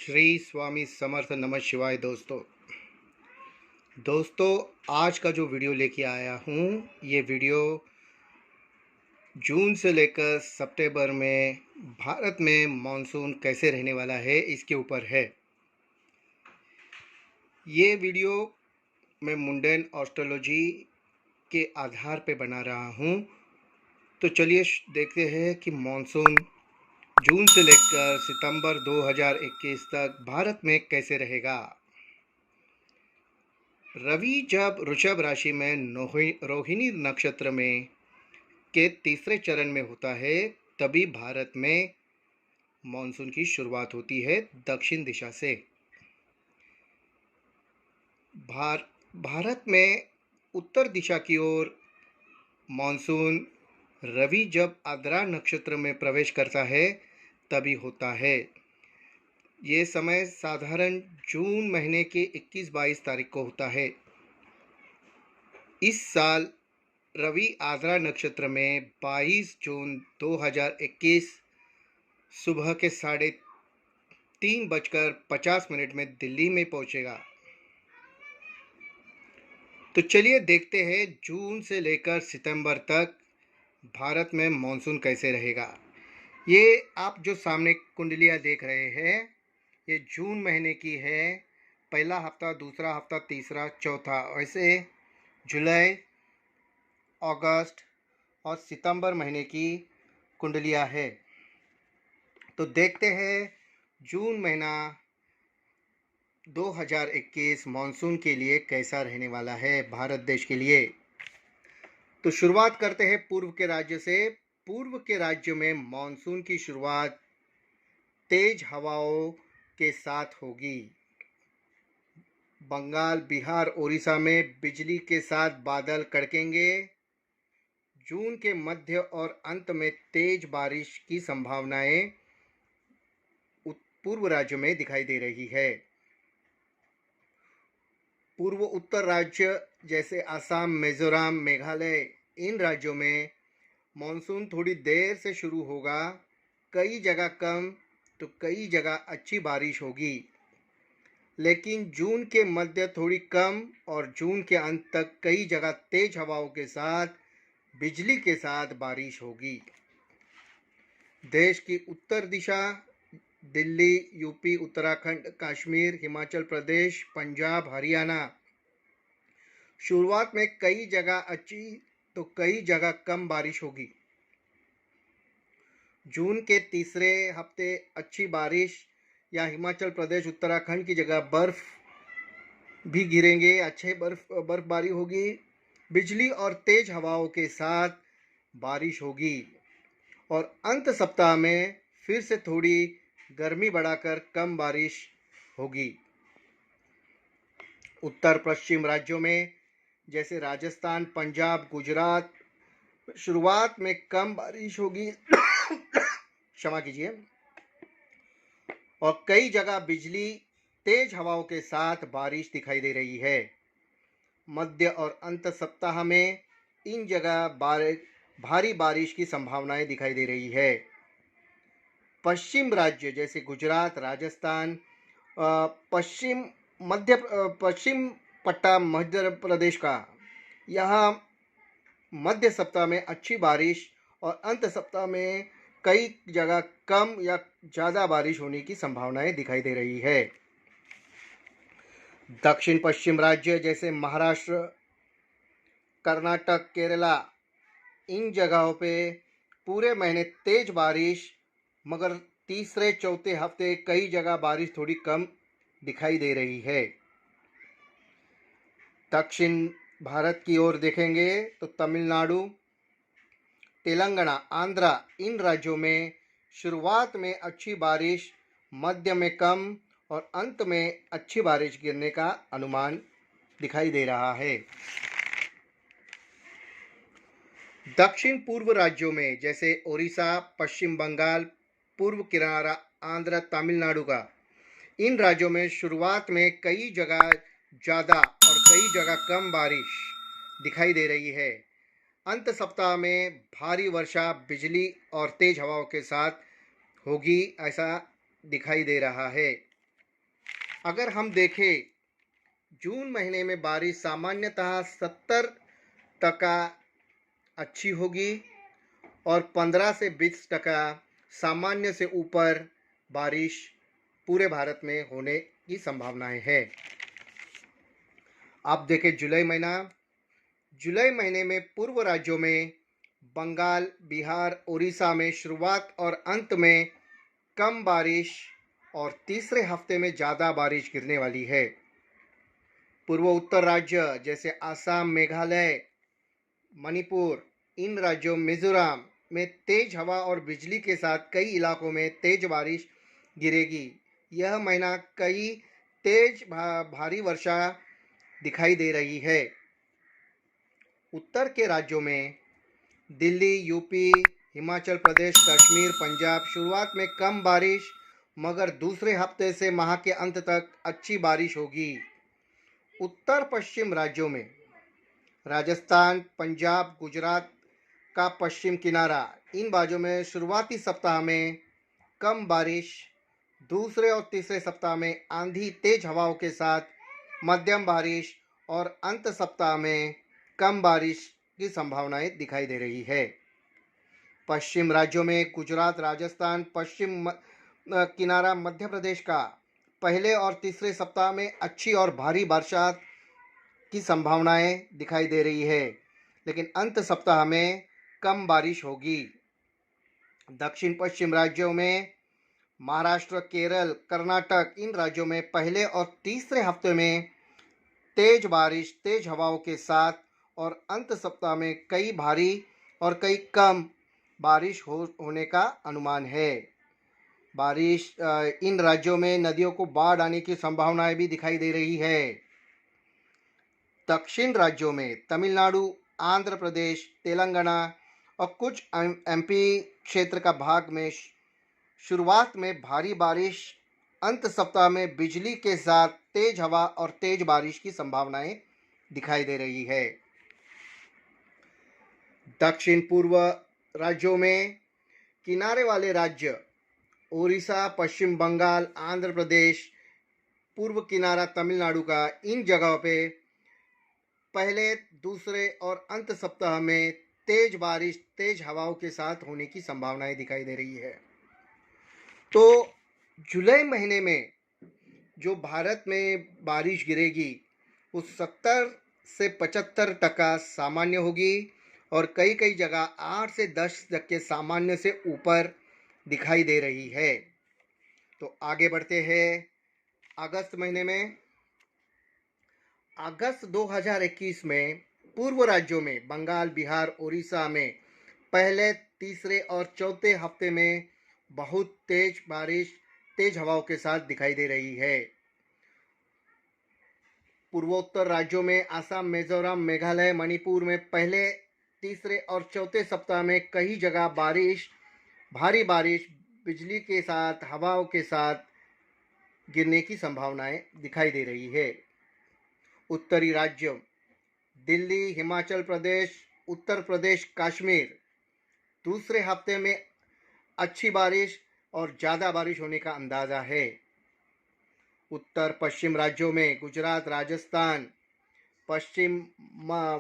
श्री स्वामी समर्थ नमः शिवाय। दोस्तों आज का जो वीडियो लेके आया हूँ, ये वीडियो जून से लेकर सितंबर में भारत में मॉनसून कैसे रहने वाला है इसके ऊपर है। ये वीडियो मैं मुंडेन एस्ट्रोलॉजी के आधार पे बना रहा हूँ। तो चलिए देखते हैं कि मॉनसून जून से लेकर सितंबर 2021 तक भारत में कैसे रहेगा। रवि जब वृषभ राशि में रोहिणी नक्षत्र में के तीसरे चरण में होता है, तभी भारत में मॉनसून की शुरुआत होती है दक्षिण दिशा से। भारत में उत्तर दिशा की ओर मॉनसून रवि जब आद्रा नक्षत्र में प्रवेश करता है तभी होता है। ये समय साधारण जून महीने के 21-22 तारीख को होता है। इस साल रवि आद्रा नक्षत्र में 22 जून 2021 सुबह के 3:50 में दिल्ली में पहुंचेगा। तो चलिए देखते हैं जून से लेकर सितंबर तक भारत में मॉनसून कैसे रहेगा। ये आप जो सामने कुंडलियाँ देख रहे हैं, ये जून महीने की है। पहला हफ्ता, दूसरा हफ्ता, तीसरा, चौथा, ऐसे जुलाई, अगस्त और सितंबर महीने की कुंडलियाँ है। तो देखते हैं जून महीना 2021 मॉनसून के लिए कैसा रहने वाला है भारत देश के लिए। तो शुरुआत करते हैं पूर्व के राज्य से। पूर्व के राज्य में मॉनसून की शुरुआत तेज हवाओं के साथ होगी। बंगाल, बिहार, उड़ीसा में बिजली के साथ बादल कड़केंगे। जून के मध्य और अंत में तेज बारिश की संभावनाएं पूर्व राज्य में दिखाई दे रही है। पूर्व उत्तर राज्य जैसे असम, मिजोरम, मेघालय, इन राज्यों में मॉनसून थोड़ी देर से शुरू होगा। कई जगह कम तो कई जगह अच्छी बारिश होगी, लेकिन जून के मध्य थोड़ी कम और जून के अंत तक कई जगह तेज हवाओं के साथ बिजली के साथ बारिश होगी। देश की उत्तर दिशा दिल्ली, यूपी, उत्तराखंड, कश्मीर, हिमाचल प्रदेश, पंजाब, हरियाणा, शुरुआत में कई जगह अच्छी तो कई जगह कम बारिश होगी। जून के तीसरे हफ्ते अच्छी बारिश या हिमाचल प्रदेश, उत्तराखंड की जगह बर्फ भी गिरेंगे, अच्छे बर्फबारी होगी। बिजली और तेज हवाओं के साथ बारिश होगी और अंत सप्ताह में फिर से थोड़ी गर्मी बढ़ाकर कम बारिश होगी। उत्तर पश्चिम राज्यों में जैसे राजस्थान, पंजाब, गुजरात, शुरुआत में कम बारिश होगी क्षमा कीजिए, और कई जगह बिजली, तेज हवाओं के साथ बारिश दिखाई दे रही है। मध्य और अंत सप्ताह में इन जगह भारी बारिश की संभावनाएं दिखाई दे रही है। पश्चिम राज्य जैसे गुजरात, राजस्थान, पश्चिम पट्टा मध्य प्रदेश का, यहाँ मध्य सप्ताह में अच्छी बारिश और अंत सप्ताह में कई जगह कम या ज़्यादा बारिश होने की संभावनाएं दिखाई दे रही है। दक्षिण पश्चिम राज्य जैसे महाराष्ट्र, कर्नाटक, केरला, इन जगहों पे पूरे महीने तेज बारिश, मगर तीसरे चौथे हफ्ते कई जगह बारिश थोड़ी कम दिखाई दे रही है। दक्षिण भारत की ओर देखेंगे तो तमिलनाडु, तेलंगाना, आंध्रा, इन राज्यों में शुरुआत में अच्छी बारिश, मध्य में कम और अंत में अच्छी बारिश गिरने का अनुमान दिखाई दे रहा है। दक्षिण पूर्व राज्यों में जैसे ओडिशा, पश्चिम बंगाल, पूर्व किनारा आंध्र, तमिलनाडु का, इन राज्यों में शुरुआत में कई जगह ज़्यादा और कई जगह कम बारिश दिखाई दे रही है। अंत सप्ताह में भारी वर्षा, बिजली और तेज हवाओं के साथ होगी, ऐसा दिखाई दे रहा है। अगर हम देखें, जून महीने में बारिश सामान्यतः 70% अच्छी होगी और 15 से 20% सामान्य से ऊपर बारिश पूरे भारत में होने की संभावनाएं है। आप देखें जुलाई महीने में पूर्व राज्यों में बंगाल, बिहार, उड़ीसा में शुरुआत और अंत में कम बारिश और तीसरे हफ्ते में ज़्यादा बारिश गिरने वाली है। पूर्व उत्तर राज्य जैसे आसाम, मेघालय, मणिपुर, इन राज्यों मिजोरम में तेज हवा और बिजली के साथ कई इलाकों में तेज बारिश गिरेगी। यह महीना कई तेज भारी वर्षा दिखाई दे रही है। उत्तर के राज्यों में दिल्ली, यूपी, हिमाचल प्रदेश, कश्मीर, पंजाब शुरुआत में कम बारिश, मगर दूसरे हफ्ते से माह के अंत तक अच्छी बारिश होगी। उत्तर पश्चिम राज्यों में राजस्थान, पंजाब, गुजरात का पश्चिम किनारा, इन बाजू में शुरुआती सप्ताह में कम बारिश, दूसरे और तीसरे सप्ताह में आंधी, तेज हवाओं के साथ मध्यम बारिश और अंत सप्ताह में कम बारिश की संभावनाएं दिखाई दे रही है। पश्चिम राज्यों में गुजरात, राजस्थान, पश्चिम किनारा मध्य प्रदेश का पहले और तीसरे सप्ताह में अच्छी और भारी बरसात की संभावनाएं दिखाई दे रही है, लेकिन अंत सप्ताह में कम बारिश होगी। दक्षिण पश्चिम राज्यों में महाराष्ट्र, केरल, कर्नाटक, इन राज्यों में पहले और तीसरे हफ्ते में तेज बारिश, तेज हवाओं के साथ और अंत सप्ताह में कई भारी और कई कम बारिश होने का अनुमान है। इन राज्यों में नदियों को बाढ़ आने की संभावनाएं भी दिखाई दे रही है। दक्षिण राज्यों में तमिलनाडु, आंध्र प्रदेश, तेलंगाना और कुछ एमपी क्षेत्र का भाग में शुरुआत में भारी बारिश, अंत सप्ताह में बिजली के साथ तेज हवा और तेज बारिश की संभावनाएं दिखाई दे रही है। दक्षिण पूर्व राज्यों में किनारे वाले राज्य उड़ीसा, पश्चिम बंगाल, आंध्र प्रदेश, पूर्व किनारा तमिलनाडु का, इन जगहों पे पहले, दूसरे और अंत सप्ताह में तेज बारिश, तेज हवाओं के साथ होने की संभावनाएं दिखाई दे रही है। तो जुलाई महीने में जो भारत में बारिश गिरेगी वो 70 से 75% सामान्य होगी और कई कई जगह 8 से 10% सामान्य से ऊपर दिखाई दे रही है। तो आगे बढ़ते हैं अगस्त महीने में। अगस्त 2021 में पूर्व राज्यों में बंगाल, बिहार, उड़ीसा में पहले, तीसरे और चौथे हफ्ते में बहुत तेज बारिश, तेज हवाओं के साथ दिखाई दे रही है। पूर्वोत्तर राज्यों में आसाम, मिजोरम, मेघालय, मणिपुर में पहले, तीसरे और चौथे सप्ताह में कई जगह बारिश, भारी बारिश, बिजली के साथ, हवाओं के साथ गिरने की संभावनाएं दिखाई दे रही है। उत्तरी राज्यों दिल्ली, हिमाचल प्रदेश, उत्तर प्रदेश, कश्मीर दूसरे हफ्ते में अच्छी बारिश और ज़्यादा बारिश होने का अंदाज़ा है। उत्तर पश्चिम राज्यों में गुजरात, राजस्थान, पश्चिम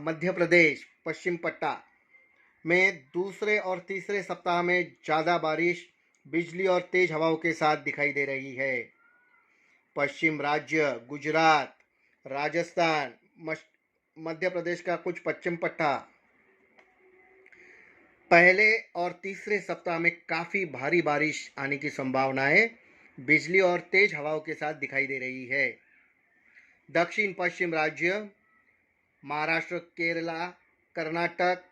मध्य प्रदेश, पश्चिम पट्टा में दूसरे और तीसरे सप्ताह में ज़्यादा बारिश, बिजली और तेज हवाओं के साथ दिखाई दे रही है। पश्चिम राज्य गुजरात, राजस्थान, मध्य प्रदेश का कुछ पश्चिम पट्टा पहले और तीसरे सप्ताह में काफ़ी भारी बारिश आने की संभावनाएं बिजली और तेज हवाओं के साथ दिखाई दे रही है। दक्षिण पश्चिम राज्य महाराष्ट्र, केरला, कर्नाटक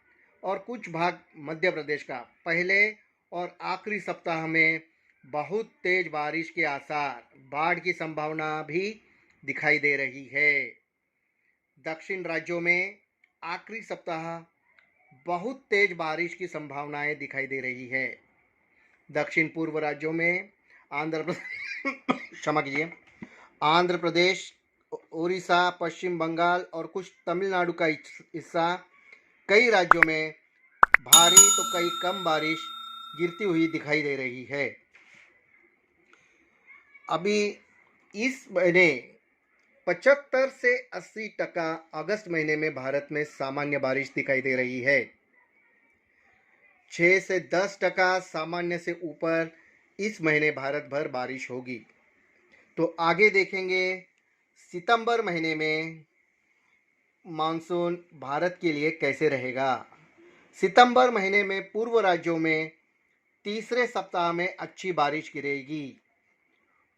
और कुछ भाग मध्य प्रदेश का पहले और आखिरी सप्ताह में बहुत तेज बारिश के आसार, बाढ़ की संभावना भी दिखाई दे रही है। दक्षिण राज्यों में आखिरी सप्ताह बहुत तेज बारिश की संभावनाएं दिखाई दे रही है। दक्षिण पूर्व राज्यों में आंध्र प्रदेश क्षमा कीजिए, आंध्र प्रदेश, उड़ीसा, पश्चिम बंगाल और कुछ तमिलनाडु का हिस्सा, कई राज्यों में भारी तो कई कम बारिश गिरती हुई दिखाई दे रही है। अभी इस महीने 75 से 80% अगस्त महीने में भारत में सामान्य बारिश दिखाई दे रही है। 6 से 10% सामान्य से ऊपर इस महीने भारत भर बारिश होगी। तो आगे देखेंगे सितंबर महीने में मानसून भारत के लिए कैसे रहेगा। सितंबर महीने में पूर्व राज्यों में तीसरे सप्ताह में अच्छी बारिश गिरेगी।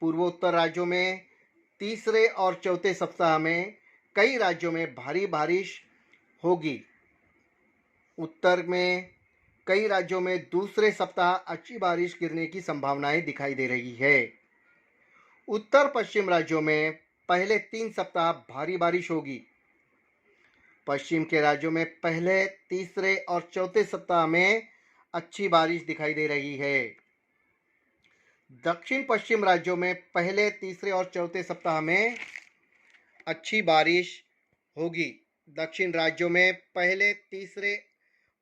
पूर्वोत्तर राज्यों में तीसरे और चौथे सप्ताह में कई राज्यों में भारी बारिश होगी। उत्तर में कई राज्यों में दूसरे सप्ताह अच्छी बारिश गिरने की संभावनाएं दिखाई दे रही है। उत्तर पश्चिम राज्यों में पहले 3 सप्ताह भारी बारिश होगी। पश्चिम के राज्यों में पहले, तीसरे और चौथे सप्ताह में अच्छी बारिश दिखाई दे रही है। दक्षिण पश्चिम राज्यों में पहले, तीसरे और चौथे सप्ताह में अच्छी बारिश होगी। दक्षिण राज्यों में पहले, तीसरे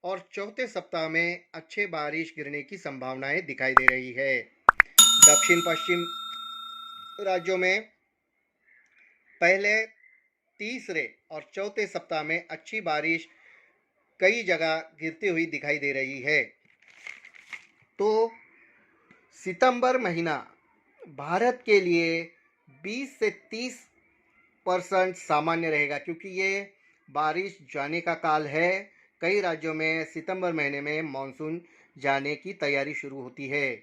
और चौथे सप्ताह में अच्छे बारिश गिरने की संभावनाएं दिखाई दे रही है। दक्षिण पश्चिम राज्यों में पहले, तीसरे और चौथे सप्ताह में अच्छी बारिश कई जगह गिरती हुई दिखाई दे रही है। तो सितंबर महीना भारत के लिए 20 से 30% सामान्य रहेगा, क्योंकि ये बारिश जाने का काल है। कई राज्यों में सितंबर महीने में मानसून जाने की तैयारी शुरू होती है।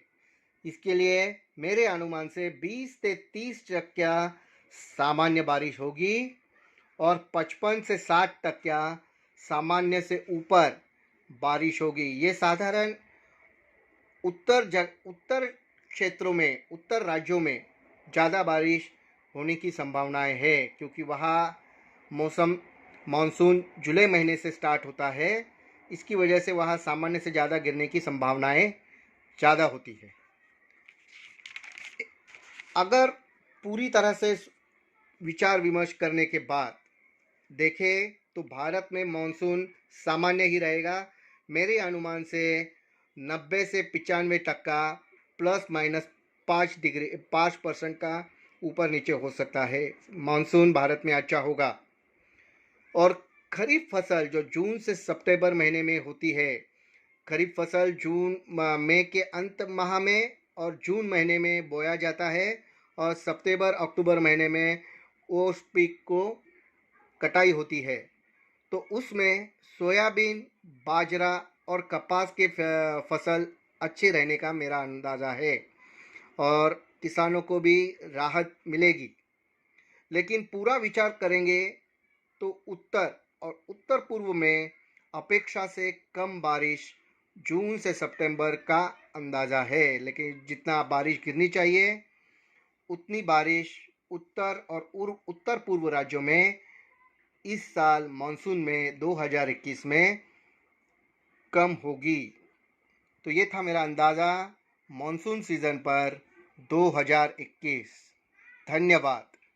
इसके लिए मेरे अनुमान से 20 से 30% सामान्य बारिश होगी और 55 से 60% सामान्य से ऊपर बारिश होगी। ये साधारण उत्तर क्षेत्रों में, उत्तर राज्यों में ज़्यादा बारिश होने की संभावनाएं है, क्योंकि वहाँ मानसून जुलाई महीने से स्टार्ट होता है। इसकी वजह से वहाँ सामान्य से ज़्यादा गिरने की संभावनाएं ज़्यादा होती है। अगर पूरी तरह से विचार विमर्श करने के बाद देखें तो भारत में मानसून सामान्य ही रहेगा। मेरे अनुमान से 90 से 95% प्लस माइनस 5% का ऊपर नीचे हो सकता है। मानसून भारत में अच्छा होगा। और खरीफ फसल जो जून से सितंबर महीने में होती है, खरीफ फसल मई के अंत माह में और जून महीने में बोया जाता है और सितंबर अक्टूबर महीने में उस पीक को कटाई होती है। तो उसमें सोयाबीन, बाजरा और कपास के फसल अच्छे रहने का मेरा अंदाज़ा है और किसानों को भी राहत मिलेगी। लेकिन पूरा विचार करेंगे तो उत्तर और उत्तर पूर्व में अपेक्षा से कम बारिश जून से सितंबर का अंदाज़ा है। लेकिन जितना बारिश गिरनी चाहिए उतनी बारिश उत्तर और उत्तर पूर्व राज्यों में इस साल मानसून में 2021 में कम होगी। तो ये था मेरा अंदाज़ा मानसून सीज़न पर 2021। धन्यवाद।